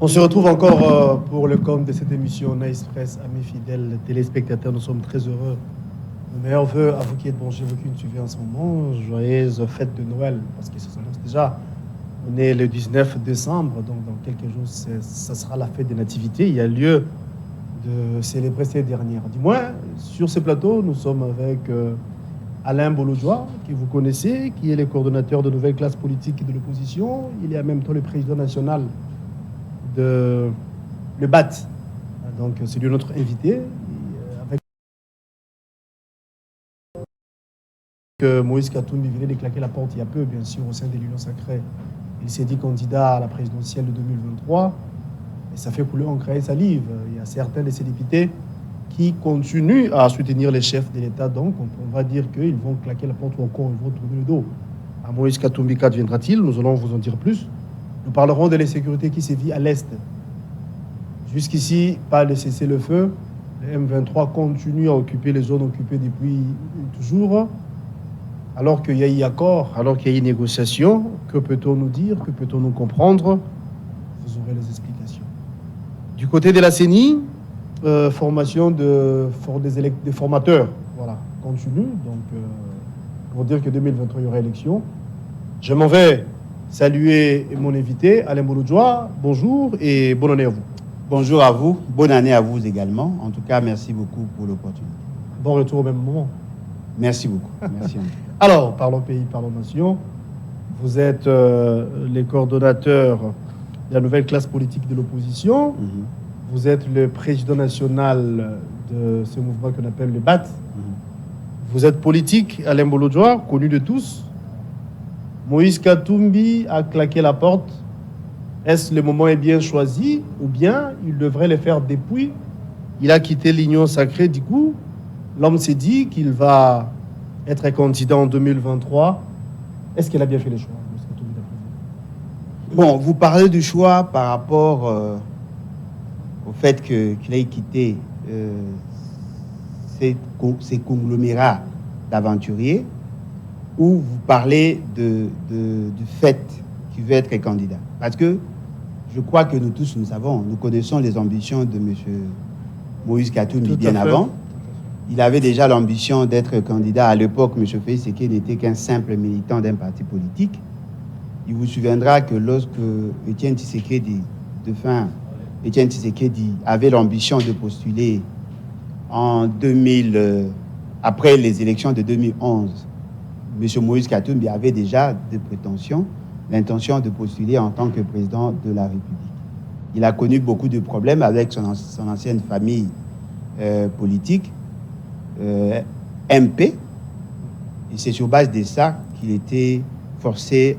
On se retrouve encore pour le compte de cette émission Nice Press, amis fidèles téléspectateurs. Nous sommes très heureux. Nos meilleurs voeux à vous qui êtes branchés, vous qui nous suivez en ce moment. Joyeuses fêtes de Noël, parce que ça s'annonce déjà. On est le 19 décembre, donc dans quelques jours, ça sera la fête des nativités. Il y a lieu de célébrer ces dernières. Du moins, sur ce plateau, nous sommes avec Alain Bolodjoa, que vous connaissez, qui est le coordonnateur de nouvelles classes politiques et de l'opposition. Il est en même temps le président national de le BAT. Donc, c'est lui notre invité. Avec Moïse Katumbi venait de claquer la porte il y a peu, bien sûr, au sein de l'Union sacrée. Il s'est dit candidat à la présidentielle de 2023. Et ça fait couler encre et salive. Il y a certains de ces députés qui continuent à soutenir les chefs de l'État. Donc, on va dire qu'ils vont claquer la porte ou encore ils vont tourner le dos. À Moïse Katumbi, qu'adviendra-t-il? Nous allons vous en dire plus. Nous parlerons de l'insécurité qui sévit à l'Est. Jusqu'ici, pas de cessez-le-feu. Le M23 continue à occuper les zones occupées depuis toujours. Alors qu'il y a eu accord, alors qu'il y a eu négociation, que peut-on nous dire? Que peut-on nous comprendre? Vous aurez les explications. Du côté de la CENI, formation des formateurs, voilà, continue. Donc, pour dire que 2023, il y aura élection. Je m'en vais saluer mon invité, Alain Bolodjoa. Bonjour et bonne année à vous. Bonjour à vous, bonne année à vous également. En tout cas, merci beaucoup pour l'opportunité. Bon retour au même moment. Merci beaucoup. Merci. Alors, parlons pays, parlons nation. Vous êtes les coordonnateurs de la nouvelle classe politique de l'opposition. Mm-hmm. Vous êtes le président national de ce mouvement qu'on appelle le BAT. Mm-hmm. Vous êtes politique, Alain Bolodjoa, connu de tous. Moïse Katumbi a claqué la porte. Est-ce le moment est bien choisi ou bien il devrait le faire depuis? Il a quitté l'Union sacrée, du coup. L'homme s'est dit qu'il va être candidat en 2023. Est-ce qu'il a bien fait les choix, Moïse Katumbi, d'après vous? Bon, vous parlez du choix par rapport au fait qu'il ait quitté ces conglomérats d'aventuriers, ou vous parlez du fait qu'il veut être candidat? Parce que je crois que nous tous, nous connaissons les ambitions de M. Moïse Katumbi bien avant. Il avait déjà l'ambition d'être candidat. À l'époque, M. Félix Tshisekedi n'était qu'un simple militant d'un parti politique. Il vous souviendra que lorsque Étienne Tshisekedi avait l'ambition de postuler en 2000, après les élections de 2011, M. Moïse Katumbi avait déjà des prétentions, l'intention de postuler en tant que président de la République. Il a connu beaucoup de problèmes avec son ancienne famille politique, MP, et c'est sur base de ça qu'il était forcé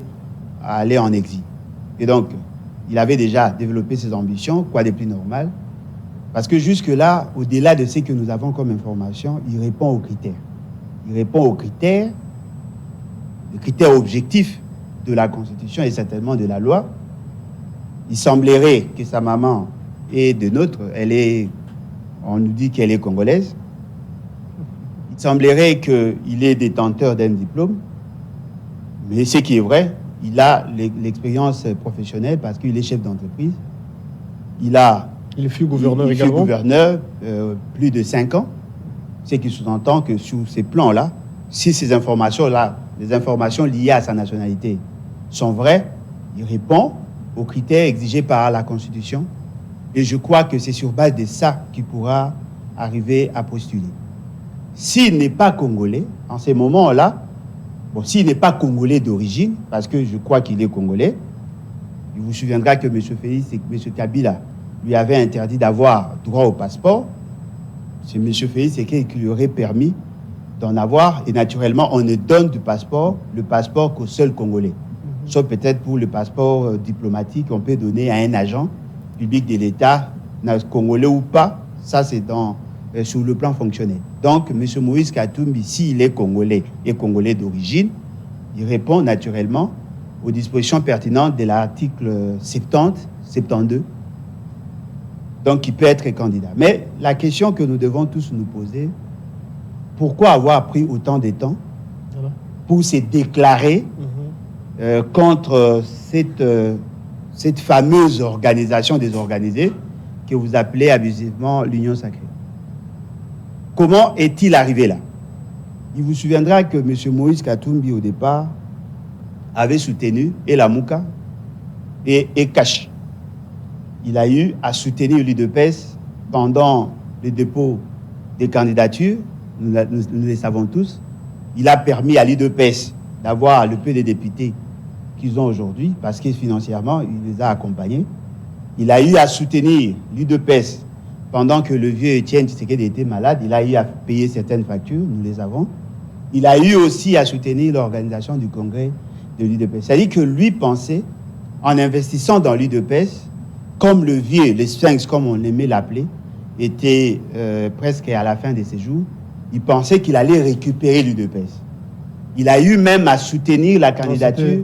à aller en exil. Et donc, il avait déjà développé ses ambitions, quoi de plus normal, parce que jusque-là, au-delà de ce que nous avons comme information, il répond aux critères. Il répond aux critères, les critères objectifs de la Constitution et certainement de la loi. Il semblerait que sa maman est de nôtre, on nous dit qu'elle est congolaise. Il semblerait qu'il est détenteur d'un diplôme, mais ce qui est vrai, il a l'expérience professionnelle parce qu'il est chef d'entreprise. Il fut gouverneur également. Il fut gouverneur plus de 5 ans, ce qui sous-entend que sur ces plans-là, si ces informations-là, les informations liées à sa nationalité sont vraies, il répond aux critères exigés par la Constitution. Et je crois que c'est sur base de ça qu'il pourra arriver à postuler. S'il n'est pas congolais, en ces moments-là, s'il n'est pas congolais d'origine, parce que je crois qu'il est congolais, il vous souviendra que M. Félix et M. Kabila lui avaient interdit d'avoir droit au passeport. C'est M. Félix qui lui aurait permis d'en avoir, et naturellement, on ne donne le passeport qu'au seul Congolais. Sauf peut-être pour le passeport diplomatique, on peut donner à un agent public de l'État, congolais ou pas, ça c'est sur le plan fonctionnel. Donc, M. Moïse Katumbi, s'il est congolais et congolais d'origine, il répond naturellement aux dispositions pertinentes de l'article 70, 72. Donc, il peut être candidat. Mais la question que nous devons tous nous poser, pourquoi avoir pris autant de temps pour se déclarer contre cette fameuse organisation désorganisée que vous appelez abusivement l'Union sacrée. Comment est-il arrivé là? Il vous souviendra que M. Moïse Katumbi, au départ, avait soutenu Elamuka et Kash. Il a eu à soutenir l'UDPS pendant le dépôt des candidatures, nous le savons tous. Il a permis à l'UDPS d'avoir le peu de députés qu'ils ont aujourd'hui, parce que financièrement, il les a accompagnés. Il a eu à soutenir l'UDPS pendant que le vieux Étienne Tshisekedi était malade. Il a eu à payer certaines factures, nous les avons. Il a eu aussi à soutenir l'organisation du congrès de l'UDPS. C'est-à-dire que lui pensait, en investissant dans l'UDPS, comme le vieux, le sphinx, comme on aimait l'appeler, était presque à la fin de ses jours, il pensait qu'il allait récupérer l'UDPS. Il a eu même à soutenir la candidature.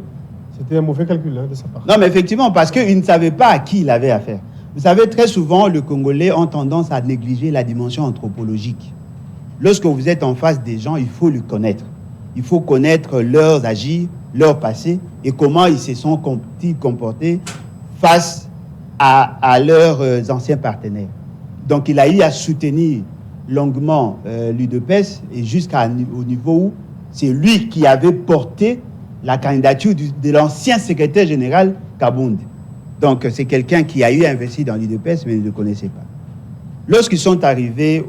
C'était un mauvais calcul de sa part. Non, mais effectivement, parce qu'il ne savait pas à qui il avait affaire. Vous savez, très souvent, les Congolais ont tendance à négliger la dimension anthropologique. Lorsque vous êtes en face des gens, il faut les connaître. Il faut connaître leurs agirs, leur passé et comment ils se sont comportés face à leurs anciens partenaires. Donc, il a eu à soutenir longuement l'UDPS et jusqu'au niveau où c'est lui qui avait porté la candidature de l'ancien secrétaire général Kabound. Donc, c'est quelqu'un qui a eu investi dans l'UDPS, mais il ne le connaissait pas. Lorsqu'ils sont arrivés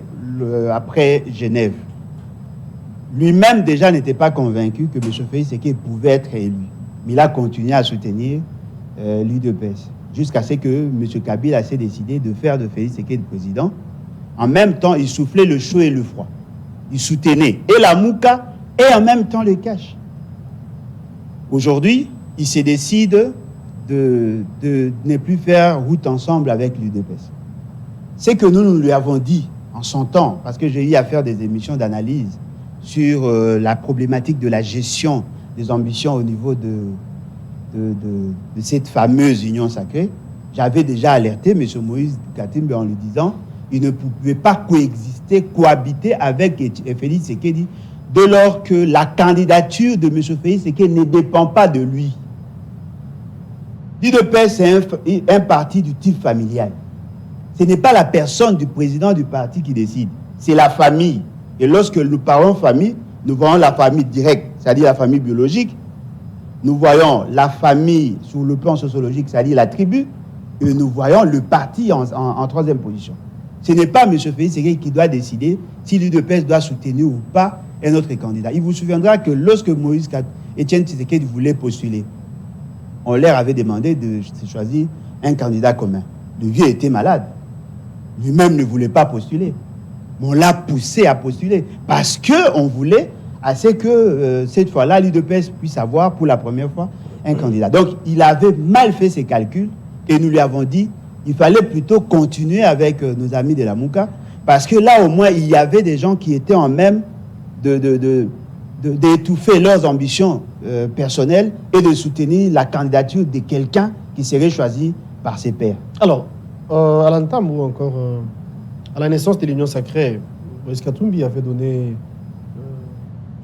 après Genève, lui-même déjà n'était pas convaincu que M. Félix Tshisekedi pouvait être élu. Mais il a continué à soutenir l'UDPS, jusqu'à ce que M. Kabila s'est décidé de faire de Félix Tshisekedi président. En même temps, il soufflait le chaud et le froid. Il soutenait et la Mouka et en même temps le cash. Aujourd'hui, il se décide de ne plus faire route ensemble avec l'UDPS. C'est que nous lui avons dit en son temps, parce que j'ai eu à faire des émissions d'analyse sur la problématique de la gestion des ambitions au niveau de cette fameuse union sacrée. J'avais déjà alerté M. Moïse Katumbi en lui disant il ne pouvait pas coexister, cohabiter avec Félix Tshisekedi dès lors que la candidature de M. Félix Tshisekedi ne dépend pas de lui. L'UDPS, c'est un parti du type familial. Ce n'est pas la personne du président du parti qui décide, c'est la famille. Et lorsque nous parlons famille, nous voyons la famille directe, c'est-à-dire la famille biologique. Nous voyons la famille sur le plan sociologique, c'est-à-dire la tribu. Et nous voyons le parti en troisième position. Ce n'est pas M. Félix Tshisekedi qui doit décider si l'UDPS doit soutenir ou pas un autre candidat. Il vous souviendra que lorsque Étienne Tshisekedi voulait postuler, on leur avait demandé de choisir un candidat commun. Le vieux était malade. Lui-même ne voulait pas postuler. Mais on l'a poussé à postuler parce qu'on voulait à ce que cette fois-là, l'UDPS puisse avoir pour la première fois un candidat. Donc, il avait mal fait ses calculs et nous lui avons dit il fallait plutôt continuer avec nos amis de la Mouka parce que là, au moins, il y avait des gens qui étaient en même d'étouffer leurs ambitions personnelles et de soutenir la candidature de quelqu'un qui serait choisi par ses pairs. Alors, à l'entame ou encore à la naissance de l'Union sacrée, Moïse Katumbi avait donné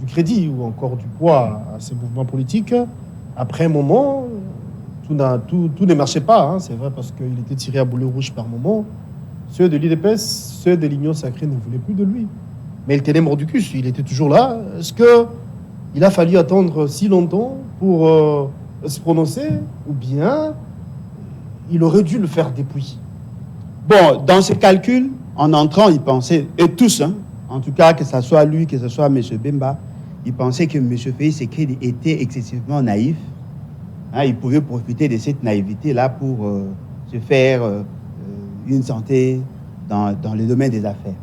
du crédit ou encore du poids à ces mouvements politiques. Après un moment, tout ne marchait pas, hein, c'est vrai, parce qu'il était tiré à boulet rouge par moment. Ceux de l'UDPS, ceux de l'Union sacrée ne voulaient plus de lui. Mais il tenait mordicus, il était toujours là. Est-ce qu'il a fallu attendre si longtemps pour se prononcer ou bien il aurait dû le faire depuis? Bon, dans ses calculs, en entrant, il pensait, et tous, hein, en tout cas, que ce soit lui, que ce soit M. Bemba, il pensait que M. Félix Tshisekedi était excessivement naïf. Hein, il pouvait profiter de cette naïveté-là pour se faire une santé dans le domaine des affaires.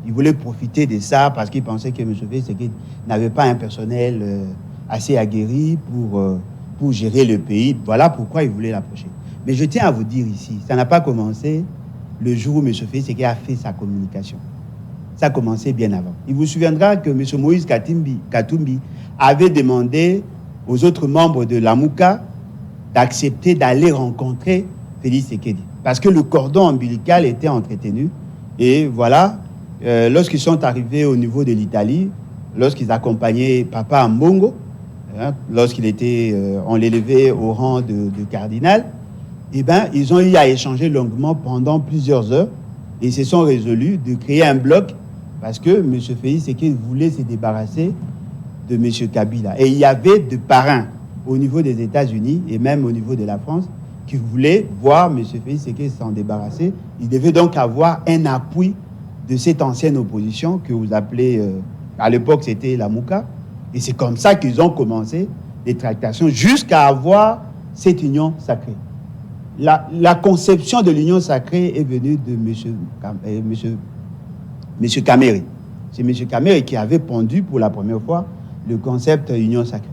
Il voulait profiter de ça parce qu'il pensait que M. Félix Tshisekedi n'avait pas un personnel assez aguerri pour gérer le pays. Voilà pourquoi il voulait l'approcher. Mais je tiens à vous dire ici, ça n'a pas commencé le jour où M. Félix Tshisekedi a fait sa communication. Ça a commencé bien avant. Il vous souviendra que M. Moïse Katumbi avait demandé aux autres membres de la Mouka d'accepter d'aller rencontrer Félix Tshisekedi. Parce que le cordon ombilical était entretenu. Et voilà, lorsqu'ils sont arrivés au niveau de l'Italie, lorsqu'ils accompagnaient Papa Mbongo, hein, lorsqu'il était, on l'élevait au rang de cardinal, eh ben, ils ont eu à échanger longuement pendant plusieurs heures et se sont résolus de créer un bloc parce que M. Félix Tshisekedi voulait se débarrasser de M. Kabila. Et il y avait des parrains au niveau des États-Unis et même au niveau de la France qui voulaient voir M. Félix Tshisekedi s'en débarrasser. Il devait donc avoir un appui de cette ancienne opposition que vous appelez, à l'époque c'était la Mouka. Et c'est comme ça qu'ils ont commencé les tractations jusqu'à avoir cette union sacrée. La conception de l'union sacrée est venue de M. Kamere. C'est M. Kamere qui avait pondu pour la première fois le concept union sacrée.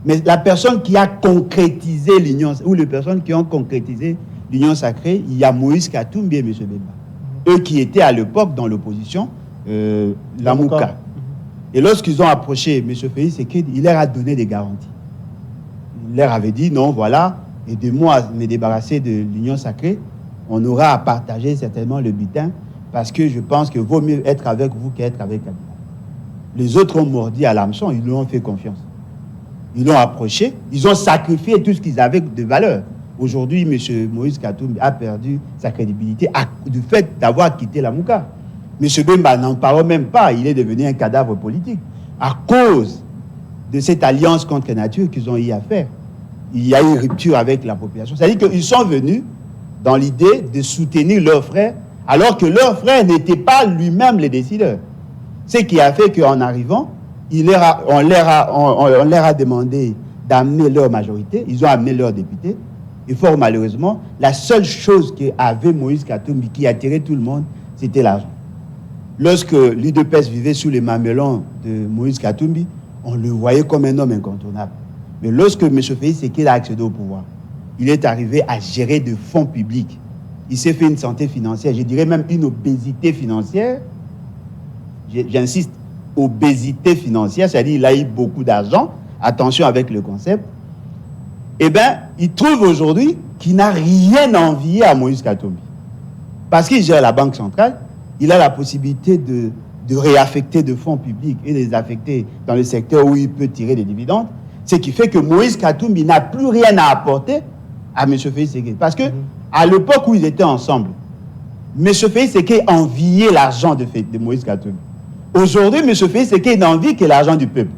Mais la personne qui a concrétisé l'union, ou les personnes qui ont concrétisé l'union sacrée, il y a Moïse Katumbi et M. Bemba. Eux qui étaient à l'époque dans l'opposition, la Mouka. Et lorsqu'ils ont approché M. Félix Tshisekedi, il leur a donné des garanties. Il leur avait dit, non, voilà, aidez-moi à me débarrasser de l'union sacrée, on aura à partager certainement le butin, parce que je pense qu'il vaut mieux être avec vous qu'être avec Kabila. Les autres ont mordi à l'hameçon, ils lui ont fait confiance. Ils l'ont approché, ils ont sacrifié tout ce qu'ils avaient de valeur. Aujourd'hui, M. Moïse Katumbi a perdu sa crédibilité du fait d'avoir quitté la Mouka. M. Bemba n'en parle même pas, il est devenu un cadavre politique à cause de cette alliance contre nature qu'ils ont eu à faire. Il y a eu une rupture avec la population. C'est-à-dire qu'ils sont venus dans l'idée de soutenir leur frère, alors que leur frère n'était pas lui-même le décideur. Ce qui a fait qu'en arrivant, on leur a demandé d'amener leur majorité, ils ont amené leurs députés, et fort malheureusement, la seule chose qu'avait Moïse Katumbi qui attirait tout le monde, c'était l'argent. Lorsque l'UDPS vivait sous les mamelons de Moïse Katumbi, on le voyait comme un homme incontournable. Mais lorsque M. Félix Tshisekedi a accédé au pouvoir, il est arrivé à gérer de fonds publics. Il s'est fait une santé financière, je dirais même une obésité financière. J'insiste, obésité financière, c'est-à-dire qu'il a eu beaucoup d'argent. Attention avec le concept. Eh bien, il trouve aujourd'hui qu'il n'a rien à envier à Moïse Katumbi. Parce qu'il gère la Banque centrale, il a la possibilité de réaffecter de fonds publics et de les affecter dans le secteur où il peut tirer des dividendes. Ce qui fait que Moïse Katumbi n'a plus rien à apporter à M. Félix Tshisekedi. Parce que à l'époque où ils étaient ensemble, M. Félix Tshisekedi enviait l'argent de Moïse Katumbi. Aujourd'hui, M. Félix Tshisekedi n'envie que l'argent du peuple.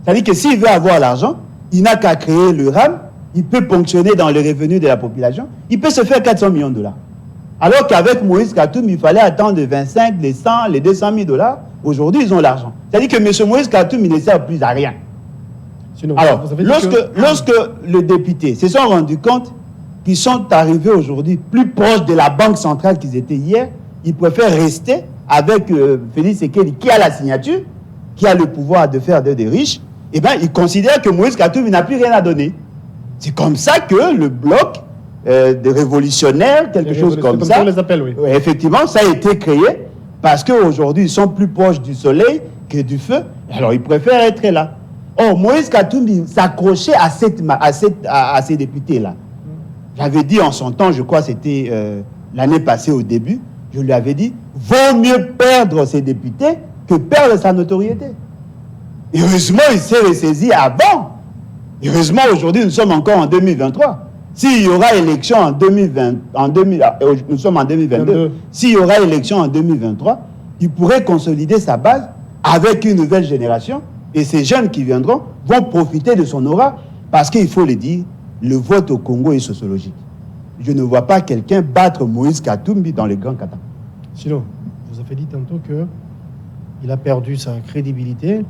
C'est-à-dire que s'il veut avoir l'argent, il n'a qu'à créer le RAM, il peut ponctionner dans les revenus de la population, il peut se faire 400 millions de dollars. Alors qu'avec Moïse Katumbi, il fallait attendre les 25, les 100, les 200 000 dollars. Aujourd'hui, ils ont l'argent. C'est-à-dire que M. Moïse Katumbi ne sert plus à rien. Sinon, alors, lorsque les députés se sont rendus compte qu'ils sont arrivés aujourd'hui plus proches de la Banque centrale qu'ils étaient hier, ils préfèrent rester avec Félix Tshisekedi qui a la signature, qui a le pouvoir de faire d'eux des riches. Eh bien, ils considèrent que Moïse Katumbi n'a plus rien à donner. C'est comme ça que le bloc de révolutionnaires, quelque chose comme ça, on les appelle, oui. Effectivement, ça a été créé parce qu'aujourd'hui, ils sont plus proches du soleil que du feu. Alors, ils préfèrent être là. Or, Moïse Katumbi s'accrochait à ces députés-là. J'avais dit en son temps, je crois que c'était l'année passée au début, je lui avais dit, vaut mieux perdre ses députés que perdre sa notoriété. Heureusement, il s'est ressaisi avant. Heureusement, aujourd'hui, nous sommes encore en 2023. S'il y aura élection en 2020, nous sommes en 2022, s'il y aura élection en 2023, il pourrait consolider sa base avec une nouvelle génération et ces jeunes qui viendront vont profiter de son aura parce qu'il faut le dire, le vote au Congo est sociologique. Je ne vois pas quelqu'un battre Moïse Katumbi dans les grands Kata. Sinon, vous avez dit tantôt qu'il a perdu sa crédibilité.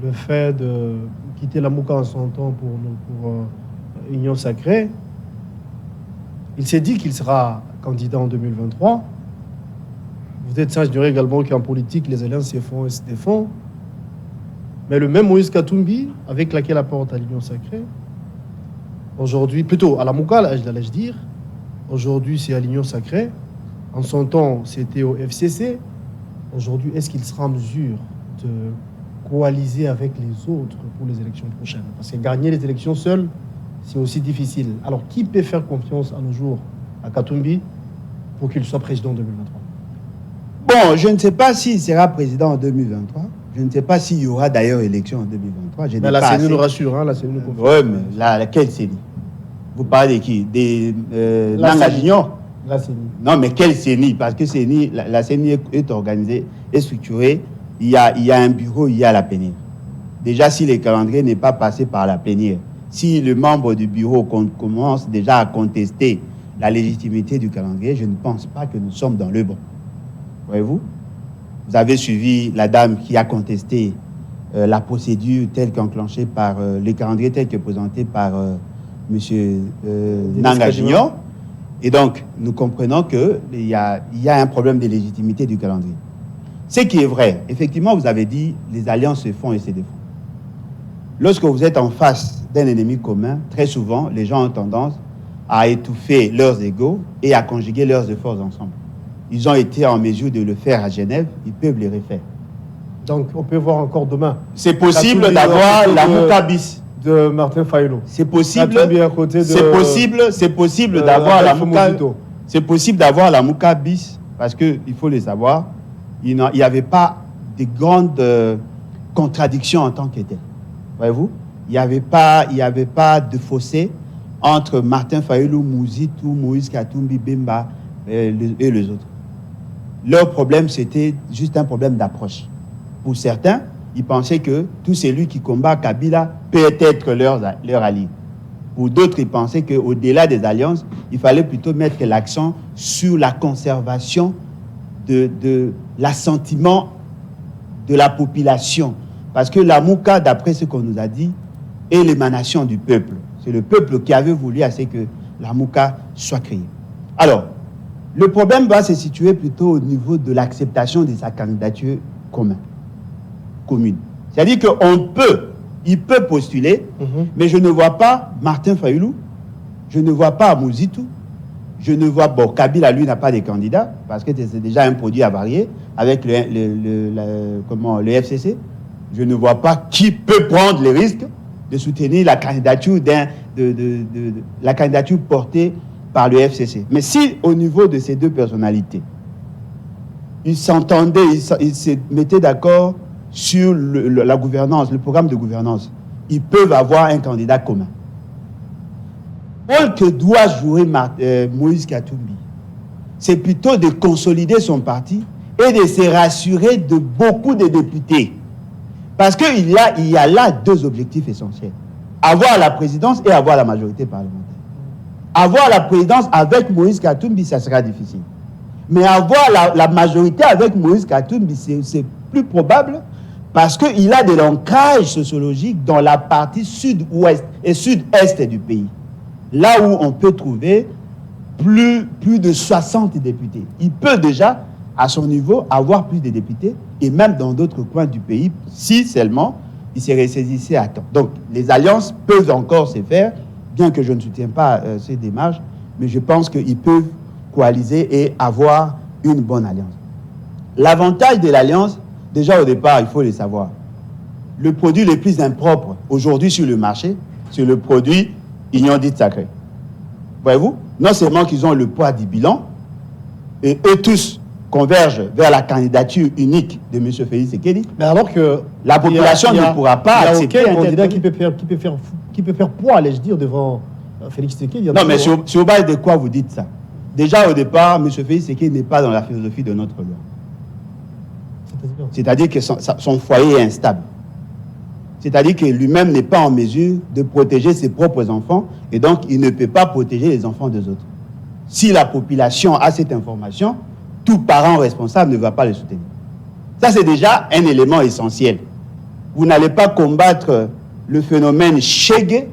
Le fait de quitter la Mouka en son temps pour Union Sacrée, il s'est dit qu'il sera candidat en 2023. Vous êtes sage, je dirais également qu'en politique, les alliances se font et se défont. Mais le même Moïse Katumbi, avec laquelle apporte à l'Union Sacrée, aujourd'hui, plutôt à la Mouka, allais-je dire, aujourd'hui c'est à l'Union Sacrée. En son temps, c'était au FCC. Aujourd'hui, est-ce qu'il sera en mesure de coaliser avec les autres pour les élections prochaines? Parce que gagner les élections seul, c'est aussi difficile. Alors, qui peut faire confiance à nos jours à Katumbi pour qu'il soit président en 2023? Bon, je ne sais pas s'il sera président en 2023. Je ne sais pas s'il y aura d'ailleurs élection en 2023. Mais la CENI nous rassure, hein, la CENI nous confirme. Oui, mais laquelle CENI? Vous parlez de qui? Des La Nanga CENI. Junior? La CENI. Non, mais quelle CENI? Parce que CENI, la CENI est organisée, est structurée. Il y a un bureau, il y a la plénière. Déjà, si le calendrier n'est pas passé par la plénière, si le membre du bureau commence déjà à contester la légitimité du calendrier, je ne pense pas que nous sommes dans le bon. Voyez-vous? Vous avez suivi la dame qui a contesté la procédure telle qu'enclenchée par les calendriers tels que présentés par M. Nanga Junior. Et donc, nous comprenons qu'il y a un problème de légitimité du calendrier. Ce qui est vrai, effectivement, vous avez dit, les alliances se font et se défont. Lorsque vous êtes en face d'un ennemi commun, très souvent, les gens ont tendance à étouffer leurs égos et à conjuguer leurs efforts ensemble. Ils ont été en mesure de le faire à Genève, ils peuvent le refaire. Donc, on peut voir encore demain. C'est possible d'avoir la Mouka bis de Martin Fayulu. C'est possible. C'est possible d'avoir la Mouka. C'est possible d'avoir la Mouka bis parce que il faut le savoir, il n'y avait pas de grandes contradictions en tant que tel. Voyez-vous, il n'y avait pas de fossé entre Martin Fayulu, Mouzitou, Moïse Katumbi, Bemba et les autres. Leur problème, c'était juste un problème d'approche. Pour certains, ils pensaient que tout celui qui combat Kabila peut être leur allié. Pour d'autres, ils pensaient qu'au-delà des alliances, il fallait plutôt mettre l'accent sur la conservation de l'assentiment de la population. Parce que la Mouka, d'après ce qu'on nous a dit, est l'émanation du peuple. C'est le peuple qui avait voulu à ce que la Mouka soit créée. Alors, le problème va se situer plutôt au niveau de l'acceptation de sa candidature commune. C'est-à-dire il peut postuler, mais je ne vois pas Martin Fayulu, je ne vois pas Mouzitou, je ne vois pas, Kabila, lui, n'a pas de candidat, parce que c'est déjà un produit avarié avec le FCC. Je ne vois pas qui peut prendre le risque de soutenir la candidature, la candidature portée par le FCC. Mais si, au niveau de ces deux personnalités, ils s'entendaient, ils se mettaient d'accord sur la gouvernance, le programme de gouvernance, ils peuvent avoir un candidat commun. Le rôle que doit jouer Moïse Katumbi, c'est plutôt de consolider son parti et de se rassurer de beaucoup de députés. Parce qu'il y a là deux objectifs essentiels. Avoir la présidence et avoir la majorité parlementaire. Avoir la présidence avec Moïse Katumbi, ça sera difficile. Mais avoir la majorité avec Moïse Katumbi, c'est plus probable parce qu'il a de l'ancrage sociologique dans la partie sud-ouest et sud-est du pays. Là où on peut trouver plus de 60 députés. Il peut déjà, à son niveau, avoir plus de députés et même dans d'autres coins du pays, si seulement il se ressaisissait à temps. Donc, les alliances peuvent encore se faire, bien que je ne soutienne pas ces démarches, mais je pense qu'ils peuvent coaliser et avoir une bonne alliance. L'avantage de l'alliance, déjà au départ, il faut le savoir. Le produit le plus impropre aujourd'hui sur le marché, c'est le produit Union dite sacrée. Voyez-vous? Non seulement qu'ils ont le poids du bilan, et eux tous convergent vers la candidature unique de M. Félix Tshisekedi. Mais alors que la population ne pourra pas accepter un candidat qui peut faire poids, allais-je dire, devant Félix Tshisekedi. Non, mais sur base de quoi vous dites ça? Déjà au départ, M. Félix Tshisekedi n'est pas dans la philosophie de notre loi. C'est-à-dire que son foyer est instable. C'est-à-dire que lui-même n'est pas en mesure de protéger ses propres enfants et donc il ne peut pas protéger les enfants des autres. Si la population a cette information, tout parent responsable ne va pas le soutenir. Ça, c'est déjà un élément essentiel. Vous n'allez pas combattre le phénomène Chegué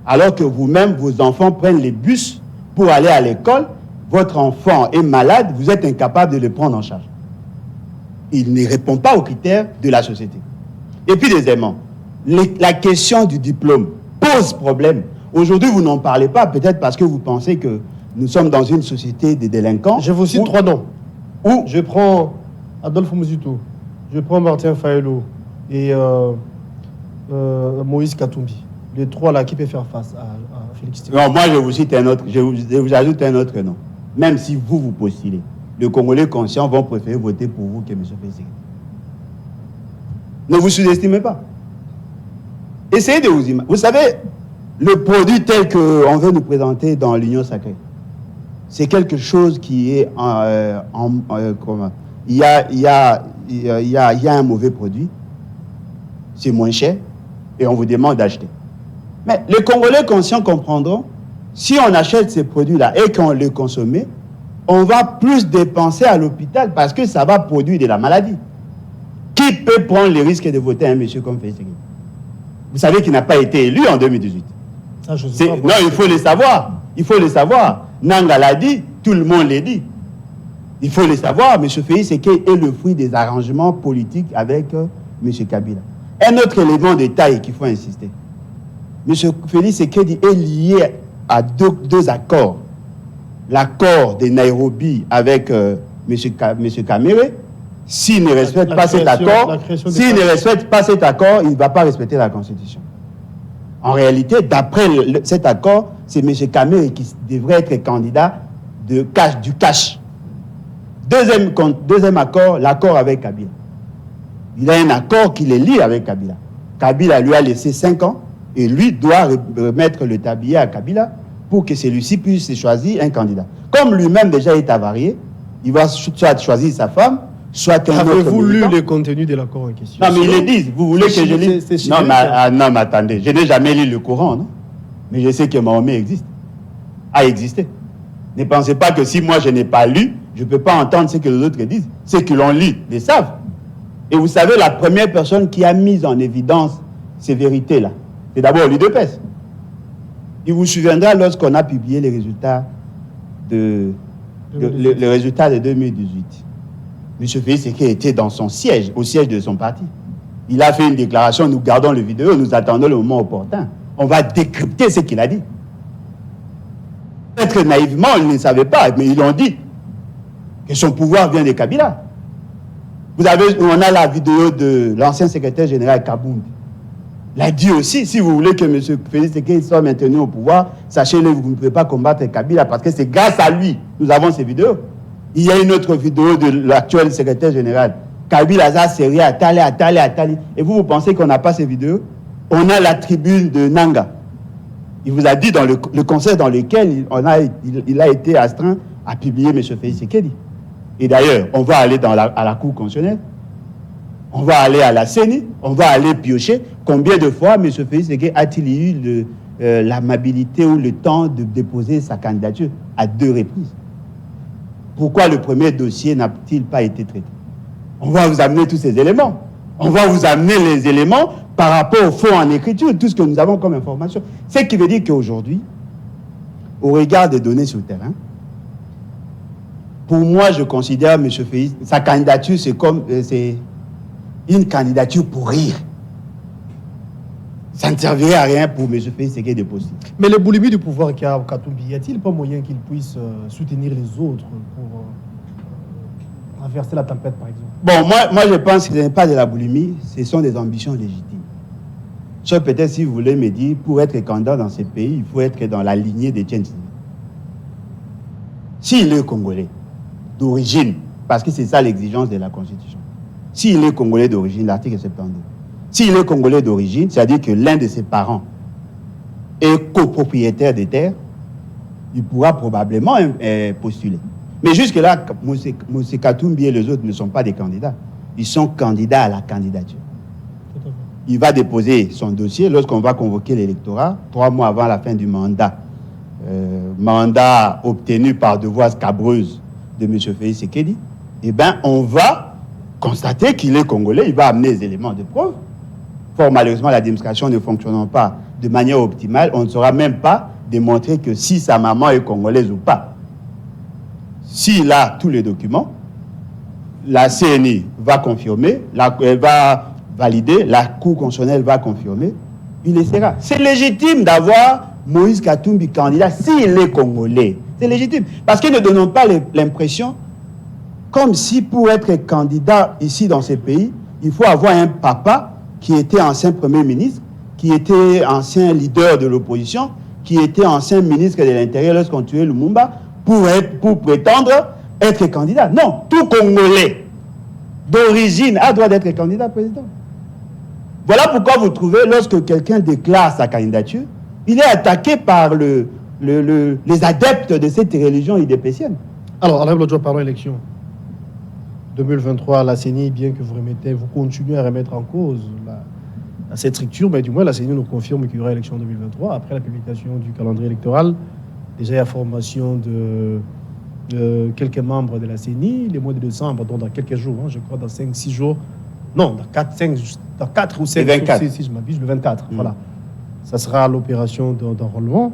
alors que vous-même, vos enfants prennent les bus pour aller à l'école. Votre enfant est malade, vous êtes incapable de le prendre en charge. Il ne répond pas aux critères de la société. Et puis, deuxièmement, la question du diplôme pose problème. Aujourd'hui, vous n'en parlez pas, peut-être parce que vous pensez que nous sommes dans une société de délinquants. Je vous cite 3 noms. Je prends Adolphe Mouzitou, je prends Martin Fayulu et Moïse Katumbi. Les 3 là qui peuvent faire face à Félix Tshisekedi. Non, moi je vous cite un autre, je vous ajoute un autre nom. Même si vous postulez, les Congolais conscients vont préférer voter pour vous que M. Félix Tshisekedi. Ne vous sous-estimez pas. Essayez de vous imaginer. Vous savez, le produit tel qu'on veut nous présenter dans l'Union sacrée, c'est quelque chose qui est il y a un mauvais produit, c'est moins cher, et on vous demande d'acheter. Mais les Congolais conscients comprendront, si on achète ces produits-là et qu'on les consomme, on va plus dépenser à l'hôpital parce que ça va produire de la maladie. Qui peut prendre le risque de voter un monsieur comme Félix Tshisekedi? Vous savez qu'il n'a pas été élu en 2018. Ah, je sais pas, non, il faut le savoir. Il faut le savoir. Nanga l'a dit, tout le monde l'a dit. Il faut le savoir, M. Félix Tshisekedi est le fruit des arrangements politiques avec M. Kabila. Un autre élément de taille qu'il faut insister. M. Félix Tshisekedi est lié à deux accords. L'accord de Nairobi avec M. Kamere. S'il ne respecte pas cet accord, il ne va pas respecter la Constitution. En réalité, d'après cet accord, c'est M. Kamere qui devrait être candidat du cash. Deuxième accord, l'accord avec Kabila. Il a un accord qui les lie avec Kabila. Kabila lui a laissé 5 ans et lui doit remettre le tablier à Kabila pour que celui-ci puisse choisir un candidat. Comme lui-même déjà est avarié, il va soit choisir sa femme, soit un autre. Avez-vous lu le contenu de l'accord en question? Non, mais ils le disent. Vous voulez que je lise? Non, mais attendez. Je n'ai jamais lu le Coran, non? Mais je sais que Mahomet existe. A existé. Ne pensez pas que si moi je n'ai pas lu, je ne peux pas entendre ce que les autres disent. Ceux qui l'ont lu le savent. Et vous savez, la première personne qui a mis en évidence ces vérités-là, c'est d'abord l'UDPS. Il vous souviendra lorsqu'on a publié les résultats de 2018. M. Félix Tshisekedi était dans son siège, au siège de son parti. Il a fait une déclaration, nous gardons les vidéos, nous attendons le moment opportun. On va décrypter ce qu'il a dit. Peut-être naïvement, ils ne savaient pas, mais ils l'ont dit. Que son pouvoir vient de Kabila. On a la vidéo de l'ancien secrétaire général Kabound. Il a dit aussi, si vous voulez que M. Félix Tshisekedi soit maintenu au pouvoir, sachez-le, vous ne pouvez pas combattre Kabila parce que c'est grâce à lui nous avons ces vidéos. Il y a une autre vidéo de l'actuel secrétaire général. Kabila a serré à Tali. Et vous pensez qu'on n'a pas ces vidéos? On a la tribune de Nanga. Il vous a dit dans le conseil dans lequel il a été astreint à publier M. Félix Tshisekedi. Et d'ailleurs, on va aller à la Cour constitutionnelle. On va aller à la CENI. On va aller piocher. Combien de fois M. Félix Tshisekedi a-t-il eu l'amabilité ou le temps de déposer sa candidature? À 2 reprises. Pourquoi le premier dossier n'a-t-il pas été traité? On va vous amener tous ces éléments. On va vous amener les éléments par rapport au fond en écriture, tout ce que nous avons comme information. Ce qui veut dire qu'aujourd'hui, au regard des données sur le terrain, pour moi, je considère M. Félix, sa candidature, c'est une candidature pour rire. Ça ne servirait à rien pour M. Félix Tshisekedi de possible. Mais le boulimie du pouvoir qu'a Katumbi, y a-t-il pas moyen qu'il puisse soutenir les autres pour renverser la tempête, par exemple? Bon, moi je pense que ce n'est pas de la boulimie, ce sont des ambitions légitimes. Sauf peut-être si vous voulez me dire, pour être candidat dans ce pays, il faut être dans la lignée de Tchétchène. S'il est Congolais d'origine, parce que c'est ça l'exigence de la Constitution, s'il est Congolais d'origine, l'article 72, s'il est Congolais d'origine, c'est-à-dire que l'un de ses parents est copropriétaire des terres, il pourra probablement postuler. Mais jusque-là, M. Katumbi et les autres ne sont pas des candidats. Ils sont candidats à la candidature. Il va déposer son dossier lorsqu'on va convoquer l'électorat, 3 mois avant la fin du mandat. Mandat obtenu par de voies scabreuses de M. Félix Tshisekedi. Eh bien, on va constater qu'il est Congolais, il va amener les éléments de preuve. Fort malheureusement, la démonstration ne fonctionnant pas de manière optimale, on ne saura même pas démontrer que si sa maman est congolaise ou pas. S'il a tous les documents, la CNI va confirmer, elle va valider, la Cour constitutionnelle va confirmer, il le sera. C'est légitime d'avoir Moïse Katumbi candidat s'il est congolais. C'est légitime. Parce que ne donnons pas l'impression comme si pour être candidat ici dans ces pays, il faut avoir un papa qui était ancien Premier ministre, qui était ancien leader de l'opposition, qui était ancien ministre de l'Intérieur lorsqu'on tuait Lumumba, pour prétendre être candidat. Non, tout Congolais d'origine a droit d'être candidat président. Voilà pourquoi vous trouvez, lorsque quelqu'un déclare sa candidature, Il est attaqué par les adeptes de cette religion idépécienne. Alors, Alain Blodjo, parlons élection. 2023, la CENI, bien que vous continuez à remettre en cause cette structure, mais du moins la CENI nous confirme qu'il y aura élection en 2023. Après la publication du calendrier électoral, déjà il y a formation de quelques membres de la CENI, les mois de décembre, donc dans quelques jours, je crois dans 5-6 jours, non, dans 4 ou 5 jours, si je m'abuse, le 24, voilà. Ça sera l'opération d'enrôlement.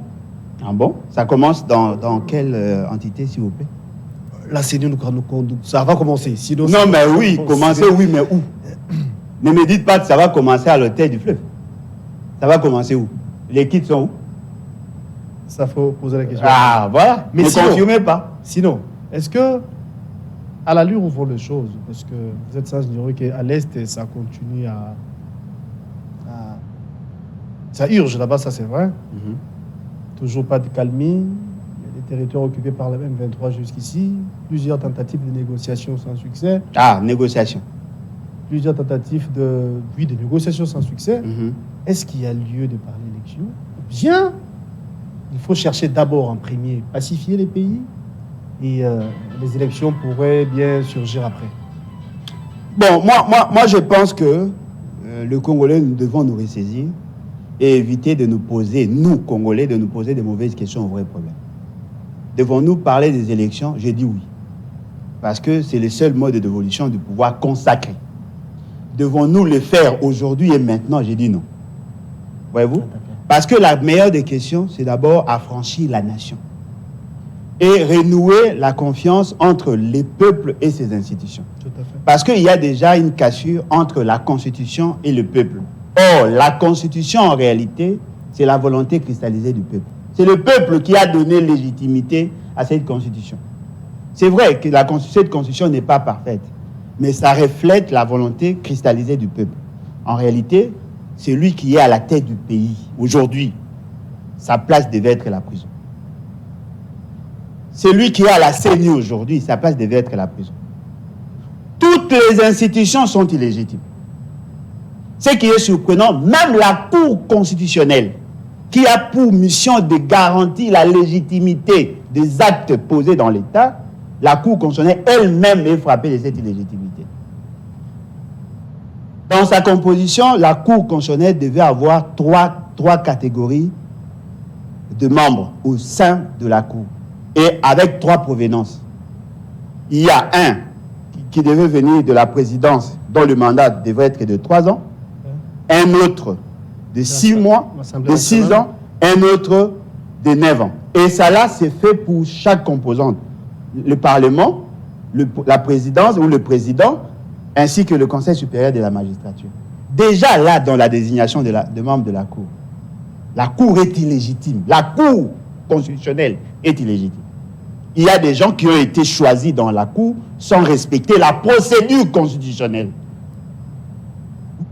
Ah bon? Ça commence dans quelle entité, s'il vous plaît? La CENI ça va commencer. Sinon, non, mais oui, commencer, oui, mais où? Ne me dites pas que ça va commencer à l'hôtel du fleuve. Ça va commencer où? Les kits sont où? Ça, faut poser la question. Ah, voilà. Mais ne confirmez pas. Sinon, est-ce que, à l'allure où vont les choses, parce que vous êtes sans ignorer qu'à l'Est, ça continue ça urge là-bas, ça c'est vrai. Toujours pas de calmie. Les territoires occupés par la M23 jusqu'ici. Plusieurs tentatives de négociations sans succès. Ah, négociations. Plusieurs tentatives de négociations sans succès. Est-ce qu'il y a lieu de parler d'élection? Bien, il faut chercher d'abord en premier, pacifier les pays et les élections pourraient bien surgir après. Bon, moi je pense que le Congolais, nous devons nous ressaisir et éviter de nous poser, nous Congolais, de nous poser des mauvaises questions aux vrais problèmes. Devons-nous parler des élections? J'ai dit oui. Parce que c'est le seul mode d'évolution du pouvoir consacré. Devons-nous le faire aujourd'hui et maintenant? J'ai dit non. Voyez-vous? Parce que la meilleure des questions, c'est d'abord affranchir la nation et renouer la confiance entre les peuples et ses institutions. Tout à fait. Parce qu'il y a déjà une cassure entre la Constitution et le peuple. Or, la Constitution, en réalité, c'est la volonté cristallisée du peuple. C'est le peuple qui a donné légitimité à cette Constitution. C'est vrai que cette Constitution n'est pas parfaite, mais ça reflète la volonté cristallisée du peuple. En réalité, c'est lui qui est à la tête du pays. Aujourd'hui, sa place devait être la prison. C'est lui qui est à la CENI aujourd'hui, sa place devait être la prison. Toutes les institutions sont illégitimes. Ce qui est surprenant, même la Cour constitutionnelle, qui a pour mission de garantir la légitimité des actes posés dans l'État, la Cour constitutionnelle elle-même est frappée de cette illégitimité. Dans sa composition, la Cour constitutionnelle devait avoir trois catégories de membres au sein de la Cour et avec 3 provenances. Il y a un qui devait venir de la présidence dont le mandat devrait être de 3 ans, un autre de 6 mois, de 6 ans, un autre de 9 ans. Et ça là, c'est fait pour chaque composante. Le Parlement, la présidence ou le président, ainsi que le Conseil supérieur de la magistrature. Déjà là, dans la désignation de membres de la Cour est illégitime. La Cour constitutionnelle est illégitime. Il y a des gens qui ont été choisis dans la Cour sans respecter la procédure constitutionnelle.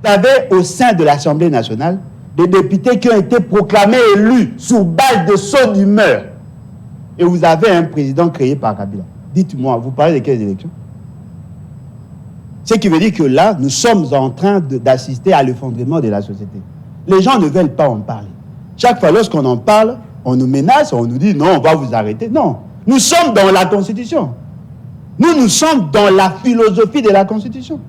Vous avez au sein de l'Assemblée nationale des députés qui ont été proclamés élus sur base de son humeur. Et vous avez un président créé par Kabila. Dites-moi, vous parlez de quelles élections? Ce qui veut dire que là, nous sommes en train d'assister à l'effondrement de la société. Les gens ne veulent pas en parler. Chaque fois, lorsqu'on en parle, on nous menace, on nous dit non, on va vous arrêter. Non, nous sommes dans la Constitution. Nous sommes dans la philosophie de la Constitution.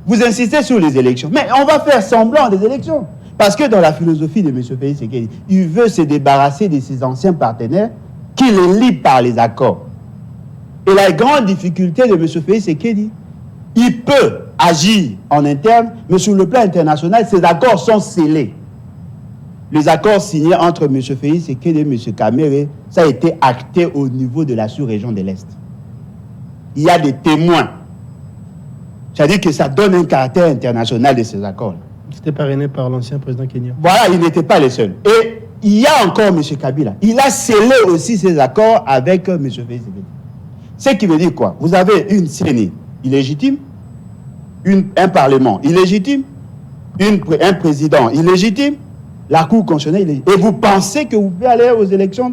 Vous insistez sur les élections, mais on va faire semblant des élections. Parce que dans la philosophie de M. Félix Tshisekedi, il veut se débarrasser de ses anciens partenaires qui les lient par les accords. Et la grande difficulté de M. Félix Tshisekedi, il peut agir en interne, mais sur le plan international, ces accords sont scellés. Les accords signés entre M. Félix Tshisekedi et M. Kamere, ça a été acté au niveau de la sous-région de l'Est. Il y a des témoins. C'est-à-dire que ça donne un caractère international de ces accords. C'était parrainé par l'ancien président kenyan. Voilà, il n'était pas le seul. Et il y a encore M. Kabila. Il a scellé aussi ses accords avec M. Félix Tshisekedi. Ce qui veut dire quoi? Vous avez une CENI illégitime, un Parlement illégitime, un président illégitime, la Cour constitutionnelle illégitime. Et vous pensez que vous pouvez aller aux élections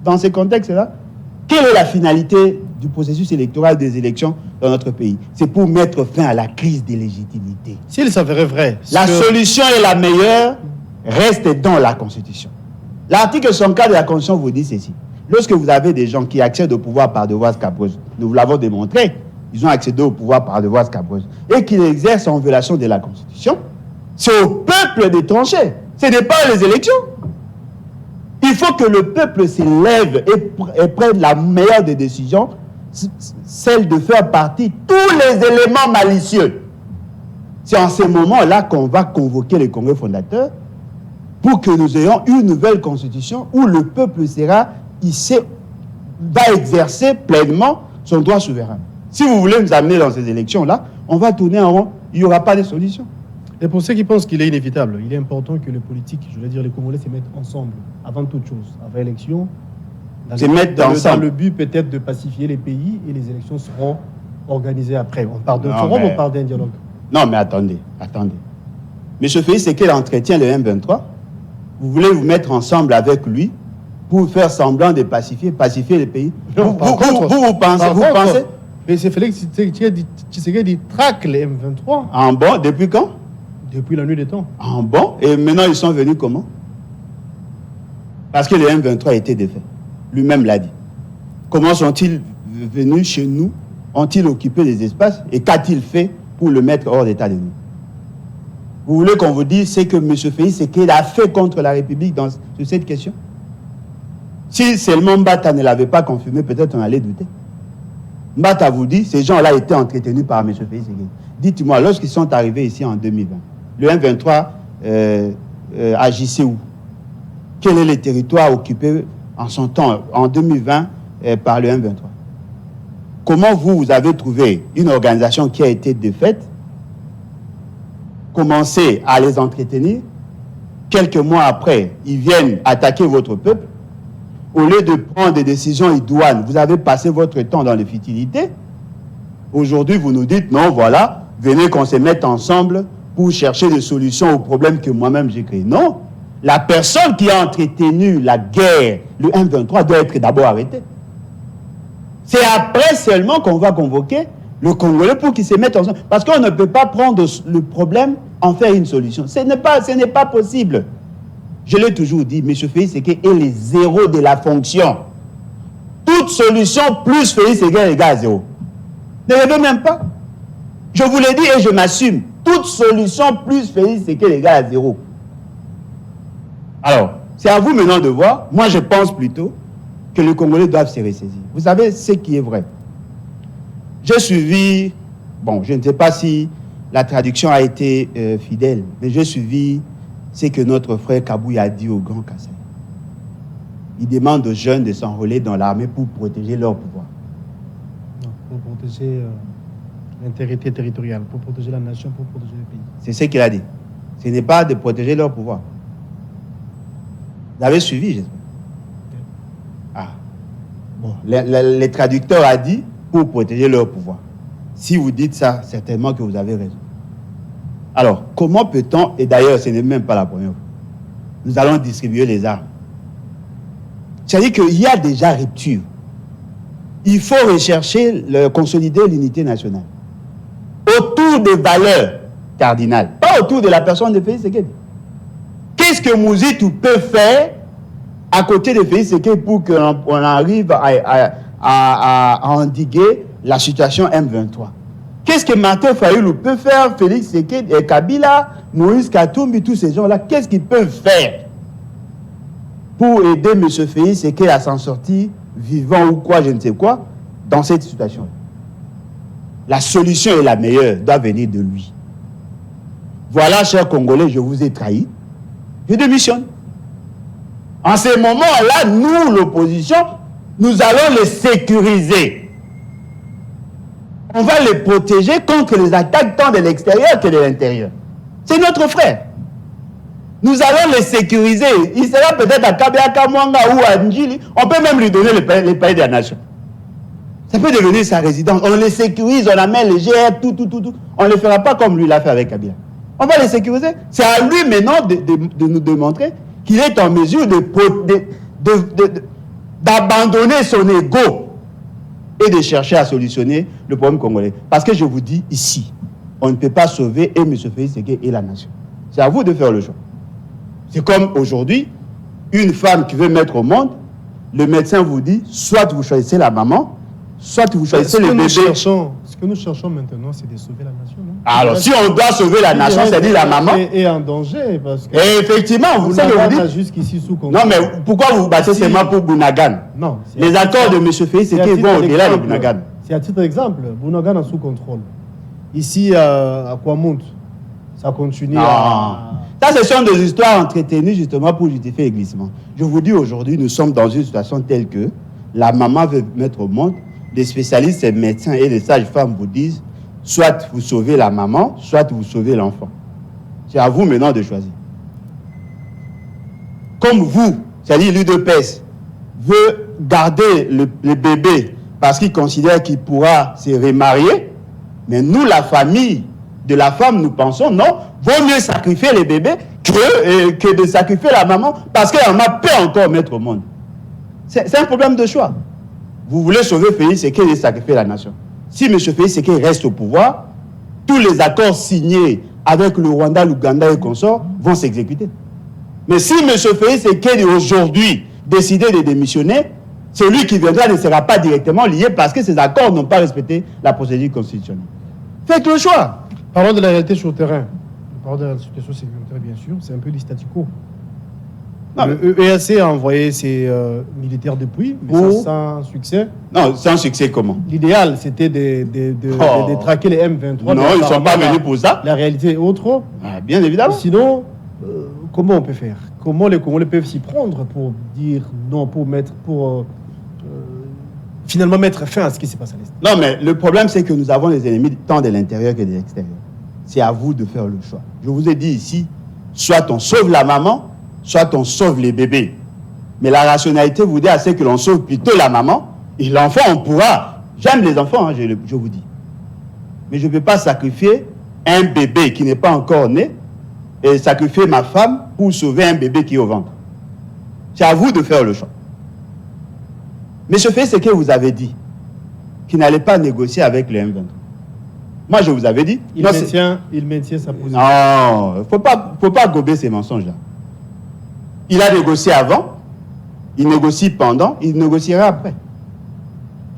dans ces contextes-là? Quelle est la finalité du processus électoral des élections dans notre pays? C'est pour mettre fin à la crise de légitimité. S'il s'avérait vrai... La solution est la meilleure, reste dans la Constitution. L'article 104 de la Constitution vous dit ceci. Lorsque vous avez des gens qui accèdent au pouvoir par devoir scabreuse, nous vous l'avons démontré, ils ont accédé au pouvoir par devoir scabreuse, et qu'ils exercent en violation de la Constitution, c'est au peuple de trancher. Ce n'est pas les élections. Il faut que le peuple s'élève et prenne la meilleure des décisions, celle de faire partie tous les éléments malicieux. C'est en ce moment-là qu'on va convoquer les congrès fondateurs pour que nous ayons une nouvelle constitution où le peuple va exercer pleinement son droit souverain. Si vous voulez nous amener dans ces élections-là, on va tourner en rond, il n'y aura pas de solution. Et pour ceux qui pensent qu'il est inévitable, il est important que les politiques, je veux dire les Congolais, se mettent ensemble, avant toute chose, avant l'élection, dans le but peut-être de pacifier les pays, et les élections seront organisées après. On parle d'un forum, on parle d'un dialogue. Non, mais attendez. M. Félix Tshisekedi entretient le M23. Vous voulez vous mettre ensemble avec lui pour faire semblant de pacifier les pays. Non, vous pensez mais c'est Félix Tshisekedi traque les M23. En bon, depuis quand? Depuis la nuit des temps. En bon, et maintenant ils sont venus comment? Parce que le M23 a été défait. Lui-même l'a dit. Comment sont-ils venus chez nous? Ont-ils occupé les espaces? Et qu'a-t-il fait pour le mettre hors d'état de nuire? Vous voulez qu'on vous dise ce que M. Félix Tshisekedi a fait contre la République sur cette question? Si seulement Mbata ne l'avait pas confirmé, peut-être on allait douter. Mbata vous dit, ces gens-là étaient entretenus par M. Félix Tshisekedi. Dites-moi, lorsqu'ils sont arrivés ici en 2020, le M23 agissait où? Quel est le territoire occupé en son temps, en 2020, par le M23? Comment vous avez trouvé une organisation qui a été défaite, commencé à les entretenir, quelques mois après, ils viennent attaquer votre peuple, au lieu de prendre des décisions idoines, vous avez passé votre temps dans les futilités. Aujourd'hui, vous nous dites, non, voilà, venez qu'on se mette ensemble pour chercher des solutions aux problèmes que moi-même j'ai créés. Non, la personne qui a entretenu la guerre, le M23, doit être d'abord arrêtée. C'est après seulement qu'on va convoquer le Congolais pour qu'ils se mettent ensemble. Parce qu'on ne peut pas prendre le problème, en faire une solution. Ce n'est pas possible. Je l'ai toujours dit, M. Félix Tshisekedi est les zéros de la fonction. Toute solution plus Félix Tshisekedi égale à zéro. Ne rêvez même pas. Je vous l'ai dit et je m'assume. Toute solution plus Félix Tshisekedi égale à zéro. Alors, c'est à vous maintenant de voir. Moi, je pense plutôt que les Congolais doivent se ressaisir. Vous savez ce qui est vrai. J'ai suivi, bon, je ne sais pas si la traduction a été fidèle, mais j'ai suivi ce que notre frère Kabouya a dit au Grand Kassai. Il demande aux jeunes de s'enrôler dans l'armée pour protéger leur pouvoir. Non, pour protéger l'intégrité territoriale, pour protéger la nation, pour protéger le pays. C'est ce qu'il a dit. Ce n'est pas de protéger leur pouvoir. Vous avez suivi, j'espère. Ah. Bon, les traducteurs ont dit pour protéger leur pouvoir. Si vous dites ça, certainement que vous avez raison. Alors, comment peut-on, et d'ailleurs, ce n'est même pas la première fois, nous allons distribuer les armes. C'est-à-dire qu'il y a déjà rupture. Il faut rechercher, consolider l'unité nationale autour des valeurs cardinales, pas autour de la personne de Félix Tshisekedi. Qu'est-ce que Mouzitou peut faire à côté de Félix Tshisekedi pour qu'on arrive à endiguer la situation M23? Qu'est-ce que Martin Fayulu peut faire, Félix Tshisekedi, Kabila, Moïse Katumbi, tous ces gens-là, qu'est-ce qu'ils peuvent faire pour aider M. Félix Tshisekedi à s'en sortir, vivant ou quoi, je ne sais quoi, dans cette situation? La solution est la meilleure, doit venir de lui. Voilà, chers Congolais, je vous ai trahi. Je démissionne. En ce moment-là, nous, l'opposition, nous allons les sécuriser. On va les protéger contre les attaques tant de l'extérieur que de l'intérieur. C'est notre frère. Nous allons les sécuriser. Il sera peut-être à Kabiaka, Mwanga ou à Ndjili. On peut même lui donner les pays de la nation. Ça peut devenir sa résidence. On les sécurise, on amène les GR, tout. On ne le fera pas comme lui l'a fait avec Kabila. On va les sécuriser. C'est à lui maintenant de nous démontrer qu'il est en mesure d'abandonner son ego et de chercher à solutionner le problème congolais. Parce que je vous dis ici, on ne peut pas sauver et M. Félix Tshisekedi et la nation. C'est à vous de faire le choix. C'est comme aujourd'hui, une femme qui veut mettre au monde, le médecin vous dit, soit vous choisissez la maman, soit vous choisissez le bébé. Ce que nous cherchons maintenant, c'est de sauver la nation. Non? Alors, si on doit sauver la nation, c'est-à-dire la maman. Et en danger, parce que... Et effectivement, vous savez, vous dites... jusqu'ici sous contrôle. Non, mais pourquoi vous vous battez seulement pour Bounagan? Non. Les accords de M. Félix, c'est qu'ils vont au-delà de Bounagan. C'est à titre d'exemple, Bounagan est sous contrôle. Ici, à Kouamout, ça continue à... Ça, ce sont des histoires entretenues justement pour justifier les glissements. Je vous dis aujourd'hui, nous sommes dans une situation telle que la maman veut mettre au monde, les spécialistes, les médecins et les sages-femmes vous disent, soit vous sauvez la maman, soit vous sauvez l'enfant. C'est à vous maintenant de choisir. Comme vous, c'est-à-dire l'UDPS, veut garder le bébé parce qu'il considère qu'il pourra se remarier, mais nous, la famille de la femme, nous pensons, non, vaut mieux sacrifier les bébés que de sacrifier la maman, parce que la maman peut encore mettre au monde. C'est un problème de choix. Vous voulez sauver Félix Tshisekedi et sacrifier la nation. Si M. Félix Tshisekedi reste au pouvoir, tous les accords signés avec le Rwanda, l'Ouganda et consorts vont s'exécuter. Mais si M. Félix Tshisekedi aujourd'hui décidé de démissionner, celui qui viendra ne sera pas directement lié parce que ces accords n'ont pas respecté la procédure constitutionnelle. Faites le choix. Parlons de la réalité sur le terrain. Parlons de la situation sécuritaire, bien sûr. C'est un peu du statu quo. Le EAC a envoyé ses militaires depuis, mais ça, sans succès. Non, sans succès comment? L'idéal, c'était de traquer les M23. Non, ils ne sont pas venus pour ça. La réalité est autre. Ah, bien évidemment. Sinon, comment on peut faire? Comment les Congolais peuvent s'y prendre pour dire non, pour finalement mettre fin à ce qui se passe à l'Est? Non, mais le problème, c'est que nous avons des ennemis tant de l'intérieur que de l'extérieur. C'est à vous de faire le choix. Je vous ai dit ici, soit on sauve la maman, soit on sauve les bébés. Mais la rationalité vous dit assez que l'on sauve plutôt la maman, et l'enfant, on pourra. J'aime les enfants, hein, je vous dis. Mais je ne peux pas sacrifier un bébé qui n'est pas encore né et sacrifier ma femme pour sauver un bébé qui est au ventre. C'est à vous de faire le choix. Mais je fais ce que vous avez dit, qu'il n'allait pas négocier avec le M23. Moi, je vous avais dit. Il maintient sa position. Non, il ne faut pas gober ces mensonges-là. Il a négocié avant, il négocie pendant, il négociera après.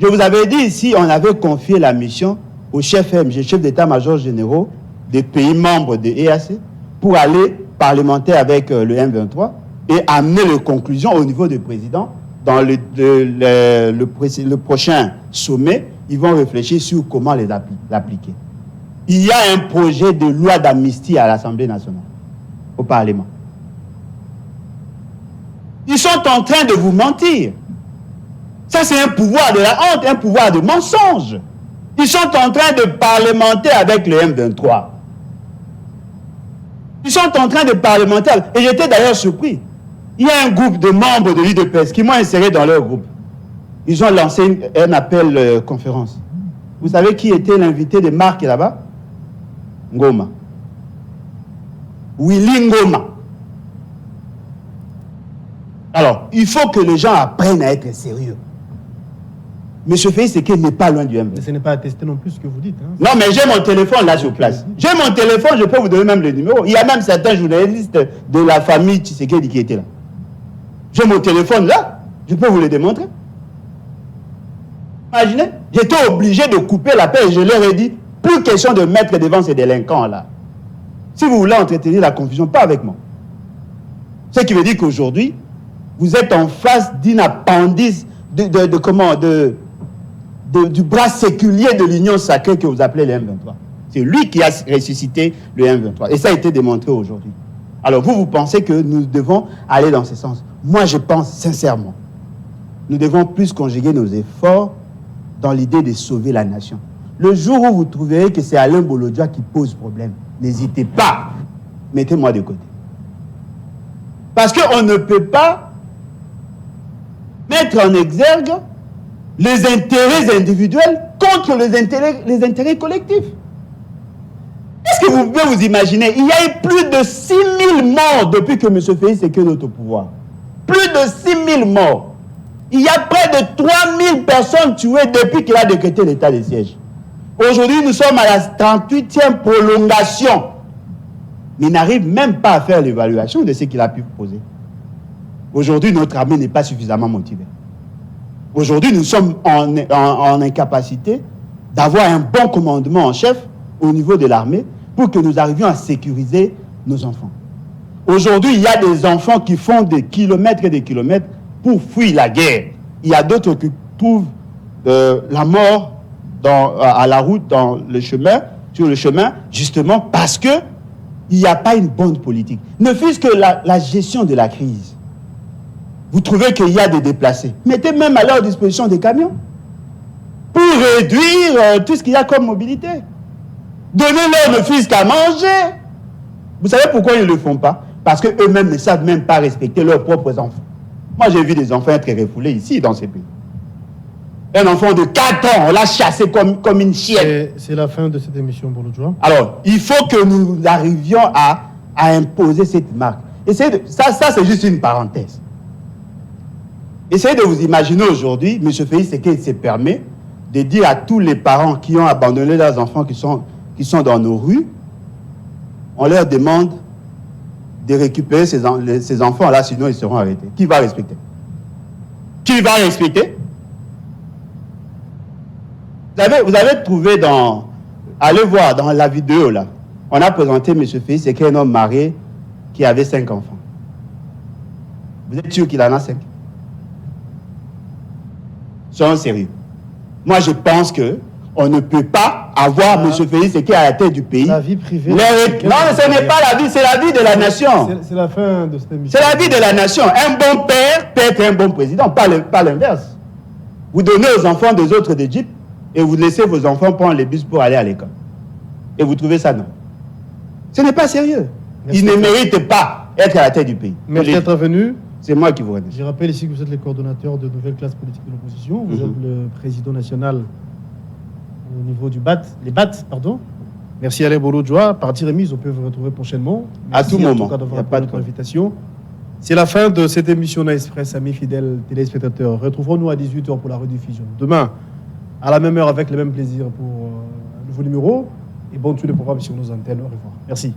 Je vous avais dit ici, on avait confié la mission au chef MG, chef d'état-major généraux des pays membres de l'EAC, pour aller parlementer avec le M23 et amener les conclusions au niveau du président. Dans le prochain sommet, ils vont réfléchir sur comment les appliquer. Il y a un projet de loi d'amnistie à l'Assemblée nationale, au Parlement. Ils sont en train de vous mentir. Ça, c'est un pouvoir de la honte, un pouvoir de mensonge. Ils sont en train de parlementer avec le M23. Ils sont en train de parlementer. Et j'étais d'ailleurs surpris. Il y a un groupe de membres de l'UDPS qui m'ont inséré dans leur groupe. Ils ont lancé un appel conférence. Vous savez qui était l'invité de Marc là-bas? Ngoma. Willy Ngoma. Alors, il faut que les gens apprennent à être sérieux. M. Félix Tshisekedi n'est pas loin du M23. Mais ce n'est pas attesté non plus ce que vous dites. Hein. Non, mais j'ai mon téléphone là sur place. J'ai mon téléphone, je peux vous donner même le numéro. Il y a même certains journalistes de la famille Tshisekedi qui étaient là. J'ai mon téléphone là, je peux vous le démontrer. Imaginez, j'étais obligé de couper l'appel et je leur ai dit, plus question de mettre devant ces délinquants là. Si vous voulez entretenir la confusion, pas avec moi. Ce qui veut dire qu'aujourd'hui, vous êtes en face d'une appendice du bras séculier de l'union sacrée que vous appelez le M23. C'est lui qui a ressuscité le M23. Et ça a été démontré aujourd'hui. Alors vous pensez que nous devons aller dans ce sens. Moi, je pense sincèrement, nous devons plus conjuguer nos efforts dans l'idée de sauver la nation. Le jour où vous trouverez que c'est Alain Bolodia qui pose problème, n'hésitez pas, mettez-moi de côté. Parce qu'on ne peut pas mettre en exergue les intérêts individuels contre les intérêts collectifs. Est-ce que vous pouvez vous imaginer, il y a eu plus de 6 000 morts depuis que M. Félix est au pouvoir. Plus de 6 000 morts. Il y a près de 3 000 personnes tuées depuis qu'il a décrété l'état de siège. Aujourd'hui, nous sommes à la 38e prolongation. Mais il n'arrive même pas à faire l'évaluation de ce qu'il a pu poser. Aujourd'hui, notre armée n'est pas suffisamment motivée. Aujourd'hui, nous sommes en incapacité d'avoir un bon commandement en chef au niveau de l'armée pour que nous arrivions à sécuriser nos enfants. Aujourd'hui, il y a des enfants qui font des kilomètres et des kilomètres pour fuir la guerre. Il y a d'autres qui trouvent la mort à la route, sur le chemin, justement parce qu'il n'y a pas une bonne politique. Ne fût-ce que la gestion de la crise. Vous trouvez qu'il y a des déplacés. Mettez même à leur disposition des camions pour réduire tout ce qu'il y a comme mobilité. Donnez-leur ne fût-ce qu'à manger. Vous savez pourquoi ils ne le font pas? Parce qu'eux-mêmes ne savent même pas respecter leurs propres enfants. Moi, j'ai vu des enfants être refoulés ici, dans ces pays. Un enfant de 4 ans, on l'a chassé comme une chienne. C'est la fin de cette émission, Bouloudjoua. Alors, il faut que nous arrivions à imposer cette marque. Ça, c'est juste une parenthèse. Essayez de vous imaginer aujourd'hui, M. Félix Tshisekedi se permet de dire à tous les parents qui ont abandonné leurs enfants qui sont dans nos rues, on leur demande de récupérer ces enfants-là, sinon ils seront arrêtés. Qui va respecter? Qui va respecter? Vous avez trouvé allez voir dans la vidéo là, on a présenté M. Félix Tshisekedi, un homme marié qui avait 5 enfants. Vous êtes sûr qu'il en a 5? Soyons sérieux. Moi, je pense qu'on ne peut pas avoir M. Félix Tshisekedi à la tête du pays. La vie privée. Non, ce n'est pas la vie, c'est la vie de la nation. C'est la fin de cette émission. C'est la vie de la nation. Un bon père peut être un bon président, pas l'inverse. Vous donnez aux enfants des autres des jeeps et vous laissez vos enfants prendre les bus pour aller à l'école. Et vous trouvez ça non. Ce n'est pas sérieux. Ils ne méritent pas être à la tête du pays. Merci d'être venu. C'est moi qui vous remercie. Je rappelle ici que vous êtes le coordonnateur de nouvelle classe politique de l'opposition. Vous êtes le président national au niveau du BAT. Les BAT, pardon. Merci Alain Bouloudjoua. Partie remise, on peut vous retrouver prochainement. Merci à tout moment. En tout cas d'avoir répondu à notre invitation. C'est la fin de cette émission Express, amis fidèles téléspectateurs. Retrouvons-nous à 18h pour la rediffusion. Demain, à la même heure, avec le même plaisir pour un nouveau numéro. Et bonne suite de programme sur nos antennes. Au revoir. Merci.